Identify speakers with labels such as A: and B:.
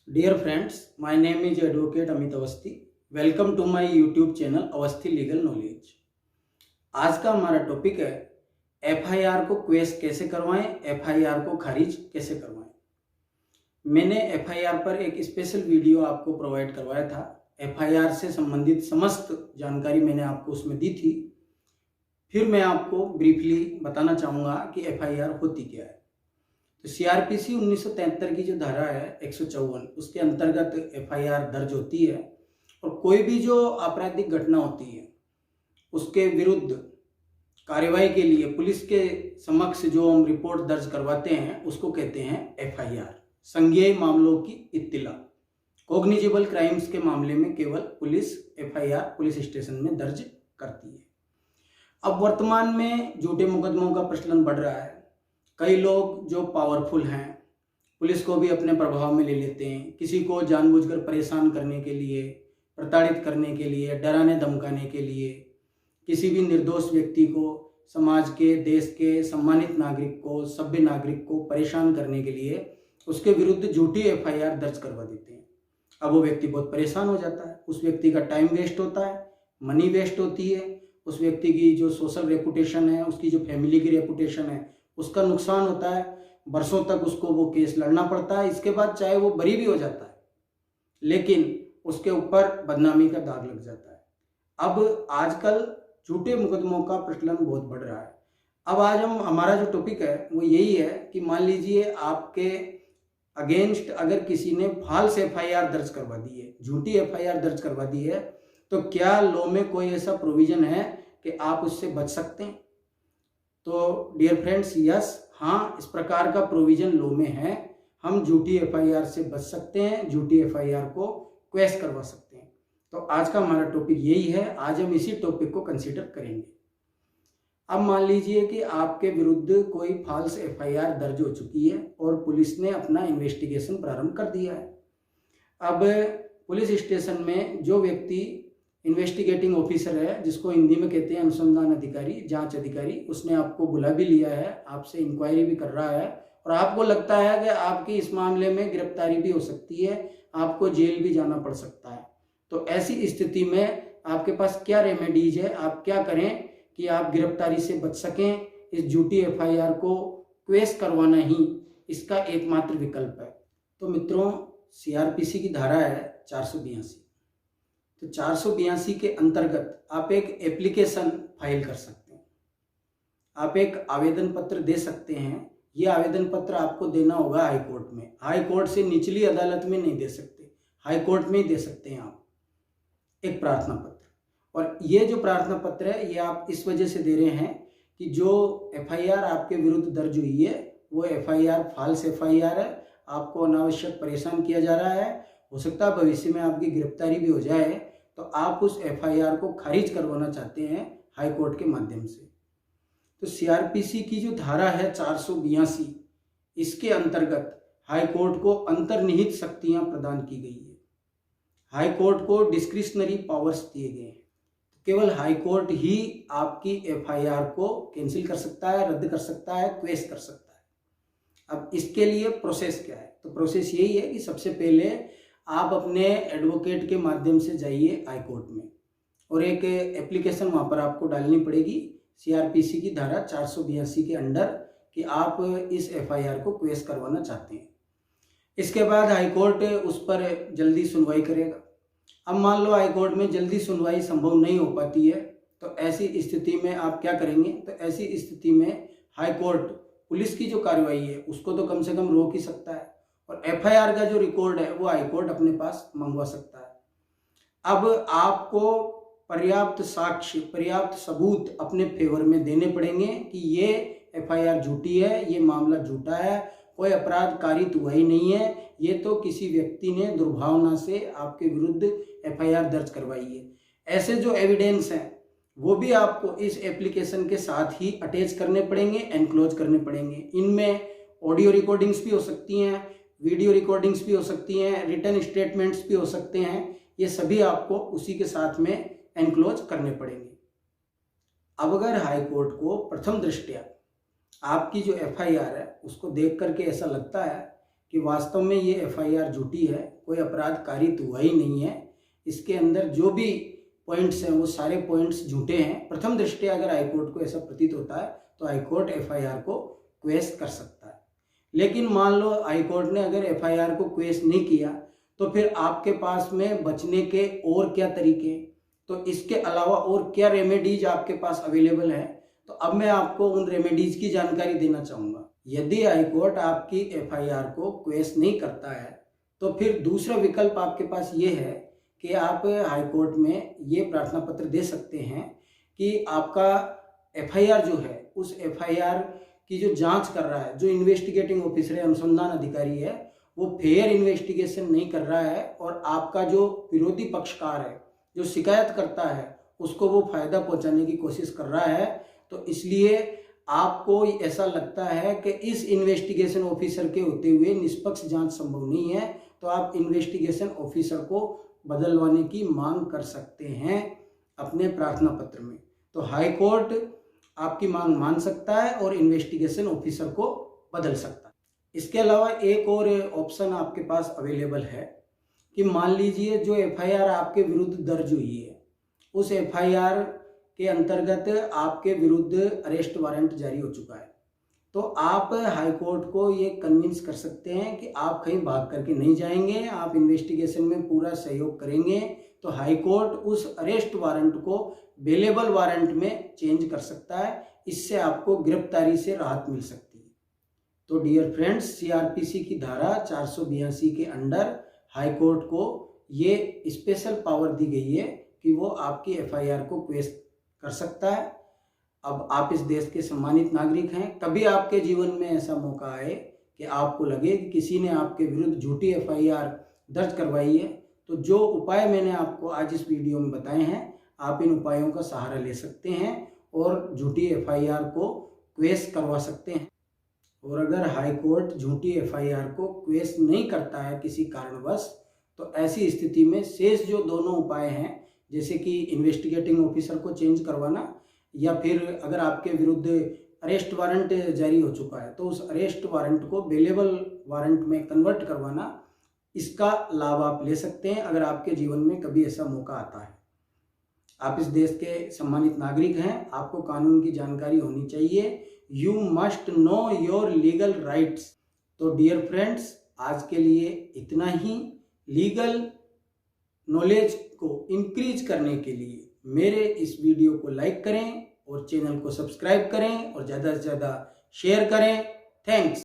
A: Dear friends, my name is Advocate Amit Awasthi. Welcome to my YouTube channel Awasthi legal knowledge. आज का हमारा topic है FIR को क्वेश कैसे करवाएं, एफआईआर को खारिज कैसे करवाएं। मैंने एफआईआर पर एक स्पेशल वीडियो आपको प्रोवाइड करवाया था। एफआईआर से संबंधित समस्त जानकारी मैंने आपको उसमें दी थी। फिर मैं आपको ब्रीफली बताना चाहूँगा कि एफआईआर होती क्या है। तो सीआरपीसी 1973 की जो धारा है 154, उसके अंतर्गत एफआईआर दर्ज होती है और कोई भी जो आपराधिक घटना होती है उसके विरुद्ध कार्यवाही के लिए पुलिस के समक्ष जो हम रिपोर्ट दर्ज करवाते हैं उसको कहते हैं एफआईआर। संज्ञेय मामलों की इत्तिला, कॉग्निजेबल क्राइम्स के मामले में केवल पुलिस एफआईआर पुलिस स्टेशन में दर्ज करती है। अब वर्तमान में झूठे मुकदमों का प्रचलन बढ़ रहा है। कई लोग जो पावरफुल हैं पुलिस को भी अपने प्रभाव में ले लेते हैं। किसी को जानबूझकर परेशान करने के लिए, प्रताड़ित करने के लिए, डराने धमकाने के लिए, किसी भी निर्दोष व्यक्ति को, समाज के, देश के सम्मानित नागरिक को, सभ्य नागरिक को परेशान करने के लिए उसके विरुद्ध झूठी एफआईआर दर्ज करवा देते हैं। अब वो व्यक्ति बहुत परेशान हो जाता है, उस व्यक्ति का टाइम वेस्ट होता है, मनी वेस्ट होती है, उस व्यक्ति की जो सोशल रेपुटेशन है, उसकी जो फैमिली की रेपुटेशन है उसका नुकसान होता है। बरसों तक उसको वो केस लड़ना पड़ता है। इसके बाद चाहे वो बरी भी हो जाता है लेकिन उसके ऊपर बदनामी का दाग लग जाता है। अब आजकल झूठे मुकदमों का प्रचलन बहुत बढ़ रहा है। अब आज हमारा जो टॉपिक है वो यही है कि मान लीजिए आपके अगेंस्ट अगर किसी ने फॉल्स एफआईआर दर्ज करवा दी है, झूठी एफआईआर दर्ज करवा दी है, तो क्या लॉ में कोई ऐसा प्रोविजन है कि आप उससे बच सकते हैं? तो डियर फ्रेंड्स, यस, हाँ, इस प्रकार का प्रोविजन लॉ में है। हम झूठी एफआईआर से बच सकते हैं, झूठी एफआईआर को क्वेश करवा सकते हैं। तो आज का हमारा टॉपिक यही है। आज हम इसी टॉपिक को कंसीडर करेंगे। अब मान लीजिए कि आपके विरुद्ध कोई फॉल्स एफआईआर दर्ज हो चुकी है और पुलिस ने अपना इन्वेस्टिगेशन प्रारंभ कर दिया है। अब पुलिस स्टेशन में जो व्यक्ति इन्वेस्टिगेटिंग ऑफिसर है, जिसको हिंदी में कहते हैं अनुसंधान अधिकारी, जांच अधिकारी, उसने आपको बुला भी लिया है, आपसे इंक्वायरी भी कर रहा है और आपको लगता है कि आपकी इस मामले में गिरफ्तारी भी हो सकती है, आपको जेल भी जाना पड़ सकता है। तो ऐसी स्थिति में आपके पास क्या रेमेडीज है, आप क्या करें कि आप गिरफ्तारी से बच सकें? इस झूठी एफआईआर को क्वेश करवाना ही इसका एकमात्र विकल्प है। तो मित्रों, सीआरपीसी की धारा है 482। तो 482 के अंतर्गत आप एक एप्लीकेशन फाइल कर सकते हैं, आप एक आवेदन पत्र दे सकते हैं। ये आवेदन पत्र आपको देना होगा हाई कोर्ट में। हाई कोर्ट से निचली अदालत में नहीं दे सकते, हाई कोर्ट में ही दे सकते हैं आप एक प्रार्थना पत्र। और ये जो प्रार्थना पत्र है ये आप इस वजह से दे रहे हैं कि जो एफआईआर आपके विरुद्ध दर्ज हुई है वो एफआईआर फॉल्स एफआईआर है, आपको अनावश्यक परेशान किया जा रहा है, हो सकता है भविष्य में आपकी गिरफ्तारी भी हो जाए, तो आप उस एफआईआर को खारिज करवाना चाहते हैं हाई कोर्ट के माध्यम से। तो सीआरपीसी की जो धारा है 482, इसके अंतर्गत हाई कोर्ट को अंतर्निहित शक्तियां प्रदान की गई है। हाई कोर्ट को डिस्क्रिशनरी पावर्स दिए गए हैं। केवल हाई कोर्ट ही आपकी एफआईआर को कैंसिल कर सकता है, रद्द कर सकता है, क्वेश कर सकता है। अब इसके लिए प्रोसेस क्या है? तो प्रोसेस यही है कि सबसे पहले आप अपने एडवोकेट के माध्यम से जाइए हाई कोर्ट में और एक एप्लीकेशन वहाँ पर आपको डालनी पड़ेगी सीआरपीसी की धारा 482 के अंडर कि आप इस एफआईआर को क्वेश करवाना चाहते हैं। इसके बाद हाई कोर्ट उस पर जल्दी सुनवाई करेगा। अब मान लो हाई कोर्ट में जल्दी सुनवाई संभव नहीं हो पाती है, तो ऐसी स्थिति में आप क्या करेंगे? तो ऐसी स्थिति में हाई कोर्ट पुलिस की जो कार्रवाई है उसको तो कम से कम रोक ही सकता है और एफआईआर का जो रिकॉर्ड है वो हाई कोर्ट अपने पास मंगवा सकता है। अब आपको पर्याप्त साक्ष्य, पर्याप्त सबूत अपने फेवर में देने पड़ेंगे कि ये एफआईआर झूठी है, ये मामला झूठा है, कोई अपराध कारित हुआ ही नहीं है, ये तो किसी व्यक्ति ने दुर्भावना से आपके विरुद्ध एफआईआर दर्ज करवाई है। ऐसे जो एविडेंस हैं वो भी आपको इस एप्लीकेशन के साथ ही अटैच करने पड़ेंगे, एनक्लोज करने पड़ेंगे। इनमें ऑडियो रिकॉर्डिंग्स भी हो सकती हैं, वीडियो रिकॉर्डिंग्स भी हो सकती हैं, रिटन स्टेटमेंट्स भी हो सकते हैं। ये सभी आपको उसी के साथ में एनक्लोज करने पड़ेंगे। अब अगर हाई कोर्ट को प्रथम दृष्टया आपकी जो एफआईआर है उसको देख करके ऐसा लगता है कि वास्तव में ये एफआईआर झूठी है, कोई अपराध कारित हुआ ही नहीं है, इसके अंदर जो भी पॉइंट्स हैं वो सारे पॉइंट्स झूठे हैं। प्रथम दृष्टया अगर हाईकोर्ट को ऐसा प्रतीत होता है तो हाईकोर्ट एफआईआर को क्वेश कर सकता है। लेकिन मान लो हाईकोर्ट ने अगर एफआईआर को क्वेश नहीं किया तो फिर आपके पास में बचने के और क्या तरीके, तो इसके अलावा और क्या रेमेडीज आपके पास अवेलेबल है, तो अब मैं आपको उन रेमेडीज की जानकारी देना चाहूँगा। यदि हाईकोर्ट आपकी एफआईआर को क्वेश नहीं करता है तो फिर दूसरा विकल्प आपके पास ये है कि आप हाईकोर्ट में ये प्रार्थना पत्र दे सकते हैं कि आपका एफआईआर जो है उस एफआईआर की जो जांच कर रहा है, जो इन्वेस्टिगेटिंग ऑफिसर है, अनुसंधान अधिकारी है, वो फेयर इन्वेस्टिगेशन नहीं कर रहा है और आपका जो विरोधी पक्षकार है, जो शिकायत करता है, उसको वो फायदा पहुंचाने की कोशिश कर रहा है। तो इसलिए आपको ऐसा लगता है कि इस इन्वेस्टिगेशन ऑफिसर के होते हुए निष्पक्ष जांच संभव नहीं है, तो आप इन्वेस्टिगेशन ऑफिसर को बदलवाने की मांग कर सकते हैं अपने प्रार्थना पत्र में। तो हाई कोर्ट आपकी मांग मान सकता है और इन्वेस्टिगेशन ऑफिसर को बदल सकता है। इसके अलावा एक और ऑप्शन आपके पास अवेलेबल है कि मान लीजिए जो एफआईआर आपके विरुद्ध दर्ज हुई है, उस एफआईआर के अंतर्गत आपके विरुद्ध अरेस्ट वारंट जारी हो चुका है, तो आप हाई कोर्ट को ये कन्विंस कर सकते हैं कि आप कहीं भाग करके नहीं जाएंगे, आप इन्वेस्टिगेशन में पूरा सहयोग करेंगे। तो हाई कोर्ट उस अरेस्ट वारंट को बेलेबल वारंट में चेंज कर सकता है, इससे आपको गिरफ्तारी से राहत मिल सकती है। तो डियर फ्रेंड्स, सीआरपीसी की धारा 482 के अंडर हाई कोर्ट को ये स्पेशल पावर दी गई है कि वो आपकी एफआईआर को क्वेश कर सकता है। अब आप इस देश के सम्मानित नागरिक हैं, कभी आपके जीवन में ऐसा मौका आए कि आपको लगे कि किसी ने आपके विरुद्ध झूठी एफआईआर दर्ज करवाई है, तो जो उपाय मैंने आपको आज इस वीडियो में बताए हैं, आप इन उपायों का सहारा ले सकते हैं और झूठी एफआईआर को क्वेश करवा सकते हैं। और अगर हाई कोर्ट झूठी एफआईआर को क्वेश नहीं करता है किसी कारणवश, तो ऐसी स्थिति में शेष जो दोनों उपाय हैं, जैसे कि इन्वेस्टिगेटिंग ऑफिसर को चेंज करवाना या फिर अगर आपके विरुद्ध अरेस्ट वारंट जारी हो चुका है तो उस अरेस्ट वारंट को बेलेबल वारंट में कन्वर्ट करवाना, इसका लाभ आप ले सकते हैं अगर आपके जीवन में कभी ऐसा मौका आता है। आप इस देश के सम्मानित नागरिक हैं, आपको कानून की जानकारी होनी चाहिए। You must know your legal rights. तो डियर फ्रेंड्स, आज के लिए इतना ही। लीगल नॉलेज को इंक्रीज करने के लिए मेरे इस वीडियो को लाइक करें और चैनल को सब्सक्राइब करें और ज़्यादा से ज़्यादा शेयर करें। थैंक्स।